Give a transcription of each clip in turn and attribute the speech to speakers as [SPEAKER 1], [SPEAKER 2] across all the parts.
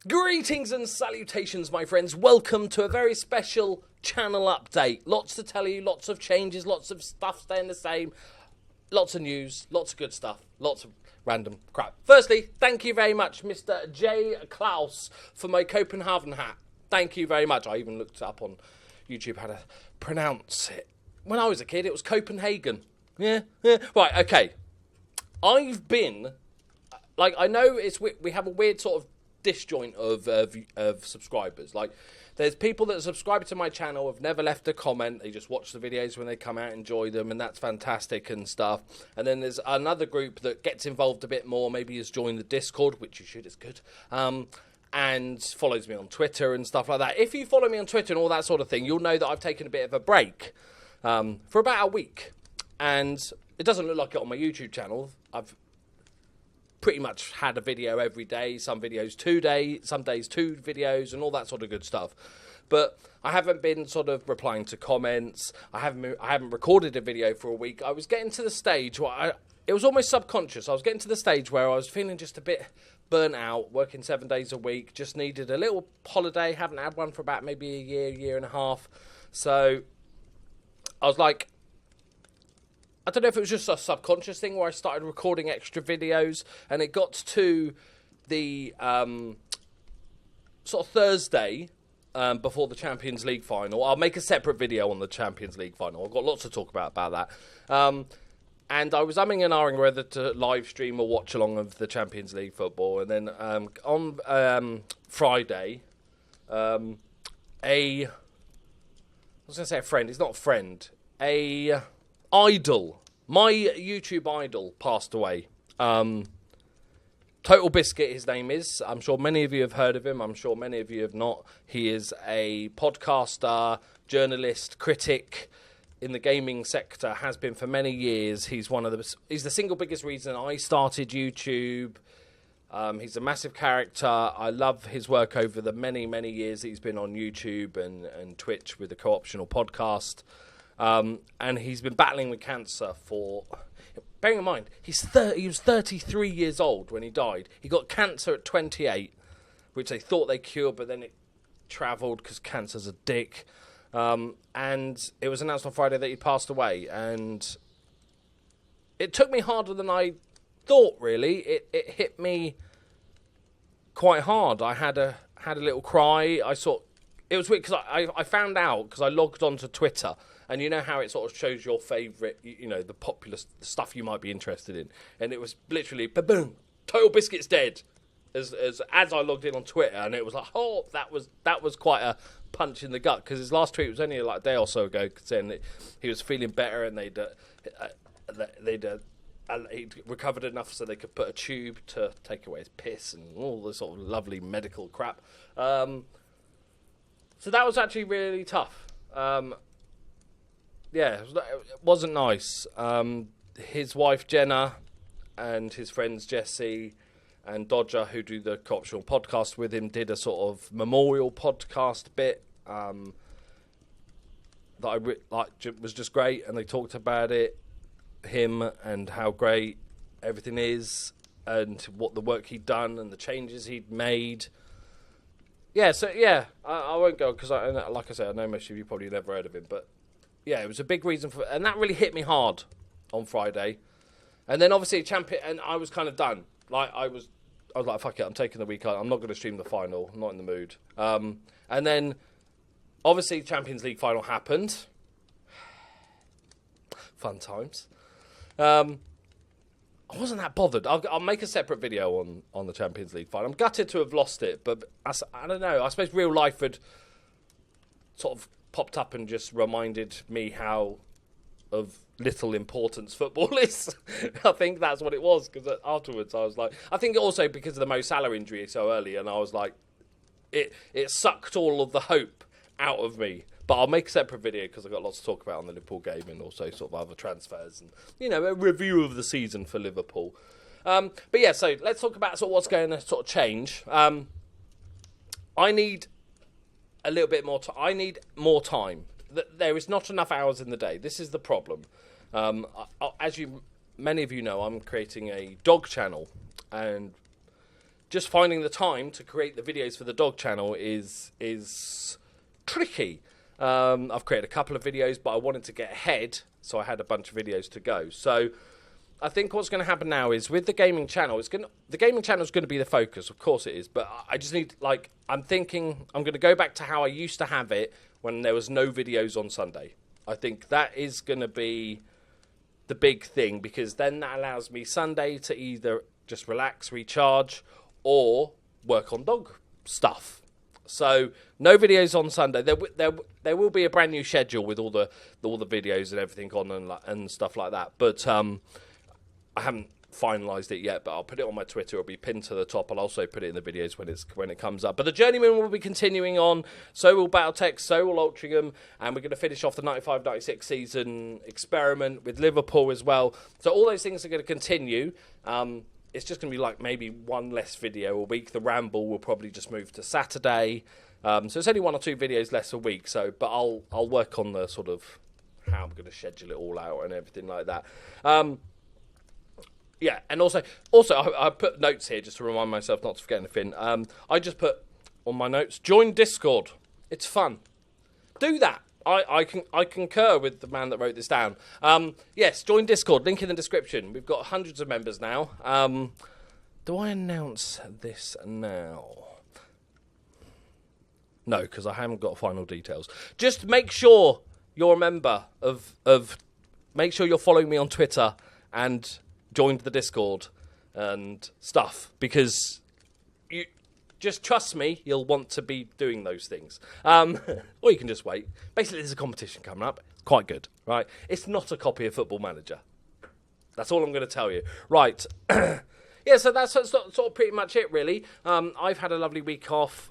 [SPEAKER 1] Greetings and salutations, my friends. Welcome to a very special channel update. Lots to tell you, lots of changes, lots of stuff staying the same, lots of news, lots of good stuff, lots of random crap. Firstly, thank you very much, Mr. J. Klaus, for my Copenhagen hat. Thank you very much. I even looked up on YouTube how to pronounce it. When I was a kid, it was Copenhagen. Yeah. Right, okay. I've been, I know we have a weird sort of disjoint of subscribers. Like, there's people that subscribe to my channel, have never left a comment, they just watch the videos when they come out, enjoy them, and that's fantastic and stuff. And then there's another group that gets involved a bit more, maybe has joined the Discord, which you should, it's good, and follows me on Twitter and stuff like that. If you follow me on Twitter and all that sort of thing, you'll know that I've taken a bit of a break for about a week, and it doesn't look like it on my YouTube channel. I've pretty much had a video every day, some videos 2 days, some days 2 videos, and all that sort of good stuff. But I haven't been sort of replying to comments. I haven't recorded a video for a week. I was getting to the stage where it was almost subconscious. I was getting to the stage where I was feeling just a bit burnt out, working 7 days a week, just needed a little holiday. Haven't had one for about maybe a year and a half. So I was like, I don't know if it was just a subconscious thing where I started recording extra videos, and it got to the sort of Thursday before the Champions League final. I'll make a separate video on the Champions League final. I've got lots to talk about that. And I was umming and ahhing whether to live stream or watch along of the Champions League football. And then on Friday, I was going to say a friend. He's not a friend. A idol, my YouTube idol, passed away. Total Biscuit, his name is. I'm sure many of you have heard of him. I'm sure many of you have not. He is a podcaster, journalist, critic in the gaming sector, has been for many years. He's the single biggest reason I started YouTube. He's a massive character. I love his work over the many, many years that he's been on YouTube and Twitch with the Co-optional podcast. And he's been battling with cancer for, bearing in mind, he was 33 years old when he died. He got cancer at 28, which they thought they cured, but then it travelled because cancer's a dick. And it was announced on Friday that he passed away, and it took me harder than I thought, really. It hit me quite hard. I had a little cry. It was weird because I found out because I logged onto Twitter. And you know how it sort of shows your favourite, the popular stuff you might be interested in. And it was literally, boom, Total Biscuit's dead. As I logged in on Twitter, and it was like, oh, that was quite a punch in the gut, because his last tweet was only like a day or so ago, saying that he was feeling better and he'd recovered enough so they could put a tube to take away his piss and all this sort of lovely medical crap. So that was actually really tough. Yeah, it wasn't nice. His wife, Jenna, and his friends, Jesse and Dodger, who do the Co-optional podcast with him, did a sort of memorial podcast bit that was just great, and they talked about it, him, and how great everything is, and what the work he'd done, and the changes he'd made. Yeah, so, yeah, I won't go, because, like I said, I know most of you probably never heard of him, but yeah, it was a big reason for, and that really hit me hard on Friday. And then obviously and I was kind of done. Like I was like, fuck it, I'm taking the week. I'm not going to stream the final. I'm not in the mood. And then obviously Champions League final happened. Fun times. I wasn't that bothered. I'll make a separate video on the Champions League final. I'm gutted to have lost it, but I don't know. I suppose real life had sort of popped up and just reminded me how of little importance football is. I think that's what it was, because afterwards I was like, I think also because of the Mo Salah injury so early, and I was like, it sucked all of the hope out of me. But I'll make a separate video because I've got lots to talk about on the Liverpool game, and also sort of other transfers and, a review of the season for Liverpool. But yeah, so let's talk about sort of what's going to sort of change. I need a little bit more time. I need more time. There is not enough hours in the day. This is the problem. As many of you know, I'm creating a dog channel, and just finding the time to create the videos for the dog channel is tricky. I've created a couple of videos, but I wanted to get ahead, so I had a bunch of videos to go. So I think what's going to happen now is with the gaming channel, the gaming channel is going to be the focus. Of course it is, but I just need, like, I'm thinking I'm going to go back to how I used to have it when there was no videos on Sunday. I think that is going to be the big thing, because then that allows me Sunday to either just relax, recharge, or work on dog stuff. So no videos on Sunday. There will be a brand new schedule with all the videos and everything on and stuff like that. But I haven't finalised it yet. But I'll put it on my Twitter. It'll be pinned to the top. I'll also put it in the videos when it comes up. But the Journeyman will be continuing on. So will Battletech. So will Altrincham. And we're going to finish off the 95-96 season experiment with Liverpool as well. So all those things are going to continue. It's just going to be like maybe one less video a week. The Ramble will probably just move to Saturday. So it's only 1 or 2 videos less a week. So, but I'll work on the sort of how I'm going to schedule it all out and everything like that. Yeah, and also I put notes here just to remind myself not to forget anything. I just put on my notes, join Discord. It's fun. Do that. I concur with the man that wrote this down. Yes, join Discord. Link in the description. We've got hundreds of members now. Do I announce this now? No, because I haven't got final details. Just make sure you're a member of. Make sure you're following me on Twitter and joined the Discord and stuff, because you. Just trust me, you'll want to be doing those things. Or you can just wait. Basically, there's a competition coming up. It's quite good, right? It's not a copy of Football Manager. That's all I'm going to tell you. Right. Yeah, so that's sort of pretty much it, really. I've had a lovely week off.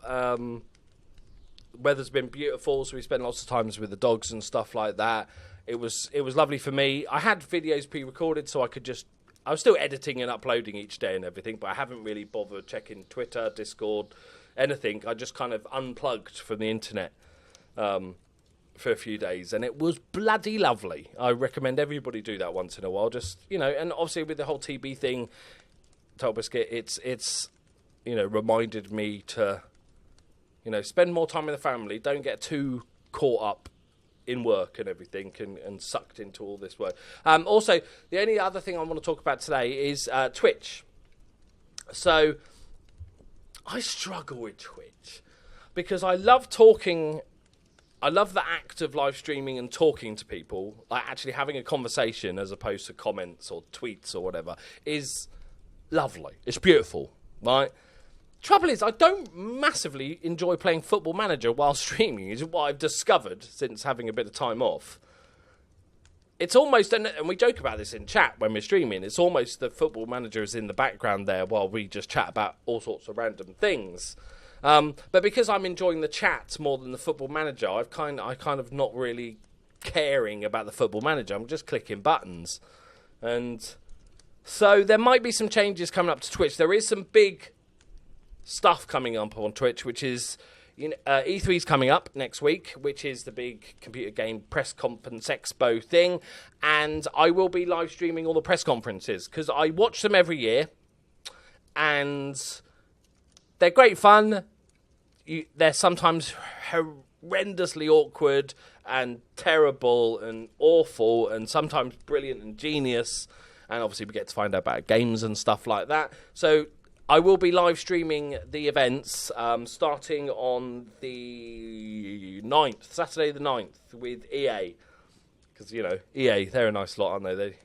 [SPEAKER 1] Weather's been beautiful, so we spent lots of times with the dogs and stuff like that. It was lovely for me. I had videos pre-recorded, so I was still editing and uploading each day and everything, but I haven't really bothered checking Twitter, Discord, anything. I just kind of unplugged from the internet for a few days, and it was bloody lovely. I recommend everybody do that once in a while. Just, and obviously with the whole TB thing, Total Biscuit, it's reminded me to, spend more time with the family. Don't get too caught up in work and everything and sucked into all this work. Also, the only other thing I want to talk about today is Twitch. So, I struggle with Twitch because I love talking. I love the act of live streaming and talking to people, like actually having a conversation as opposed to comments or tweets or whatever, is lovely. It's beautiful, right? Trouble is, I don't massively enjoy playing Football Manager while streaming, is what I've discovered since having a bit of time off. It's almost, and we joke about this in chat when we're streaming, it's almost the Football Manager is in the background there while we just chat about all sorts of random things. But because I'm enjoying the chat more than the Football Manager, I kind of not really caring about the Football Manager. I'm just clicking buttons. And so there might be some changes coming up to Twitch. There is some big stuff coming up on Twitch, which is E3's coming up next week, which is the big computer game press conference expo thing, and I will be live streaming all the press conferences because I watch them every year and they're great fun. They're sometimes horrendously awkward and terrible and awful and sometimes brilliant and genius, and obviously we get to find out about games and stuff like that. So I will be live streaming the events starting on the 9th, Saturday the 9th, with EA. Because, EA, they're a nice lot, aren't they?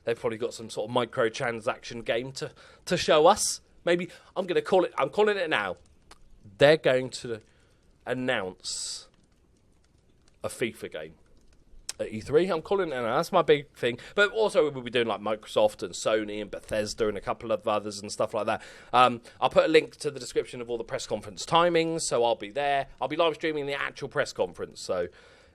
[SPEAKER 1] They've probably got some sort of microtransaction game to show us. Maybe, I'm calling it now. They're going to announce a FIFA game at E3. I'm calling it now. That's my big thing. But also we'll be doing like Microsoft and Sony and Bethesda and a couple of others and stuff like that. I'll put a link to the description of all the press conference timings, so I'll be there. I'll be live streaming the actual press conference, so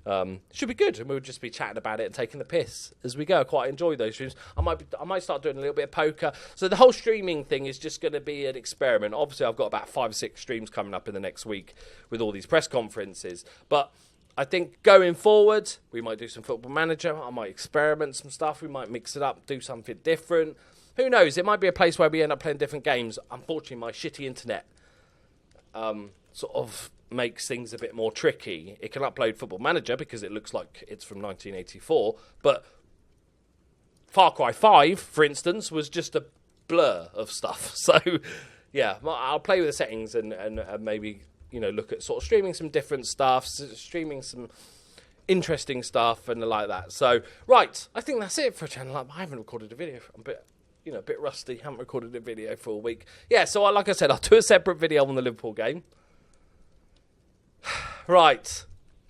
[SPEAKER 1] it should be good. And we'll just be chatting about it and taking the piss as we go. I quite enjoy those streams. I might start doing a little bit of poker. So the whole streaming thing is just going to be an experiment. Obviously, I've got about 5 or 6 streams coming up in the next week with all these press conferences, but I think going forward, we might do some Football Manager. I might experiment some stuff. We might mix it up, do something different. who knows? It might be a place where we end up playing different games. Unfortunately, my shitty internet sort of makes things a bit more tricky. It can upload Football Manager because it looks like it's from 1984, but Far Cry 5, for instance, was just a blur of stuff. So, yeah, I'll play with the settings and maybe, look at sort of streaming some different stuff, streaming some interesting stuff and like that. So, right, I think that's it for a channel up. I haven't recorded a video. I'm a bit rusty. Haven't recorded a video for a week. Yeah, so like I said, I'll do a separate video on the Liverpool game. Right.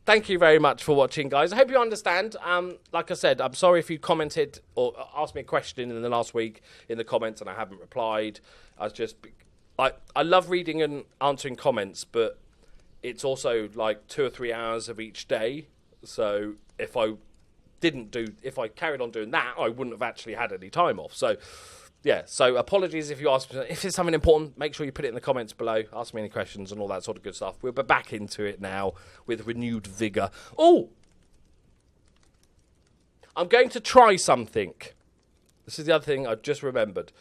[SPEAKER 1] Thank you very much for watching, guys. I hope you understand. Like I said, I'm sorry if you commented or asked me a question in the last week in the comments and I haven't replied. I love reading and answering comments, but it's also like 2 or 3 hours of each day. So if I carried on doing that, I wouldn't have actually had any time off. So yeah, so apologies if you ask. If it's something important, make sure you put it in the comments below. Ask me any questions and all that sort of good stuff. We'll be back into it now with renewed vigour. Oh! I'm going to try something. This is the other thing I've just remembered.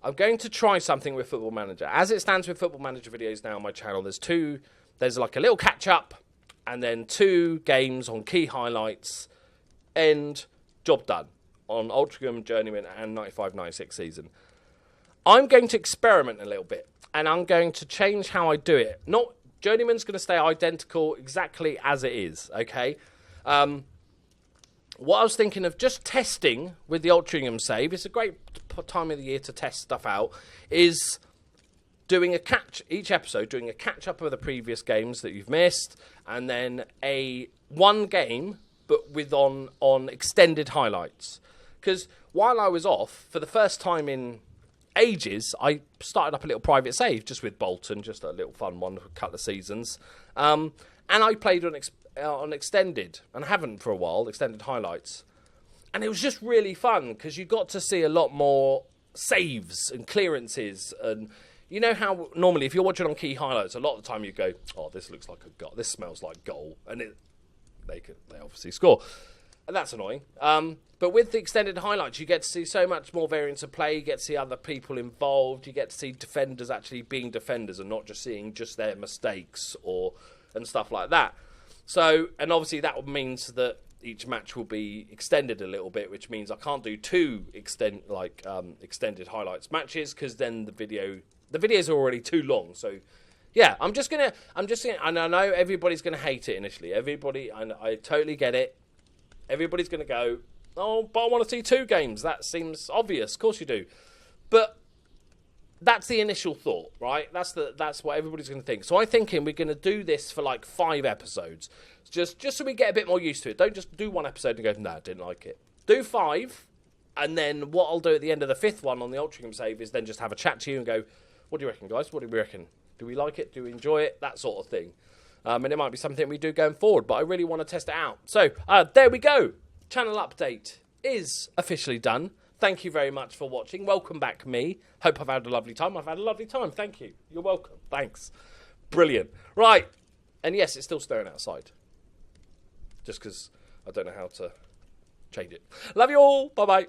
[SPEAKER 1] I'm going to try something with Football Manager. As it stands with Football Manager videos now on my channel, there's like a little catch-up and then 2 games on key highlights and job done on Ultra Journeyman and 95-96 season. I'm going to experiment a little bit, and I'm going to change how I do it. Journeyman's going to stay identical exactly as it is, okay? What I was thinking of just testing with the Ultra save, it's a great time of the year to test stuff out, is doing each episode, doing a catch-up of the previous games that you've missed, and then one game, but with on extended highlights. Because while I was off, for the first time in ages, I started up a little private save just with Bolton, just a little fun one for a couple of seasons. And I played on extended, and I haven't for a while, extended highlights. And it was just really fun because you got to see a lot more saves and clearances. And you know how normally if you're watching on key highlights, a lot of the time you go, oh, this looks like a goal, this smells like goal. And they obviously score. And that's annoying. But with the extended highlights, you get to see so much more variance of play. You get to see other people involved. You get to see defenders actually being defenders and not just seeing just their mistakes and stuff like that. So, and obviously that means that each match will be extended a little bit, which means I can't do 2 extended highlights matches because then the videos are already too long. So, yeah, I'm just gonna, and I know everybody's gonna hate it initially. I totally get it. Everybody's going to go, oh, but I want to see 2 games. That seems obvious. Of course you do. But that's the initial thought, right? That's what everybody's going to think. So I'm thinking we're going to do this for like 5 episodes. Just so we get a bit more used to it. Don't just do 1 episode and go, no, I didn't like it. Do 5. And then what I'll do at the end of the 5th one on the Ultra save is then just have a chat to you and go, what do you reckon, guys? What do we reckon? Do we like it? Do we enjoy it? That sort of thing. And it might be something we do going forward, but I really want to test it out. So, there we go. Channel update is officially done. Thank you very much for watching. Welcome back, me. Hope I've had a lovely time. I've had a lovely time. Thank you. You're welcome. Thanks. Brilliant. Right. And yes, it's still stirring outside. Just because I don't know how to change it. Love you all. Bye-bye.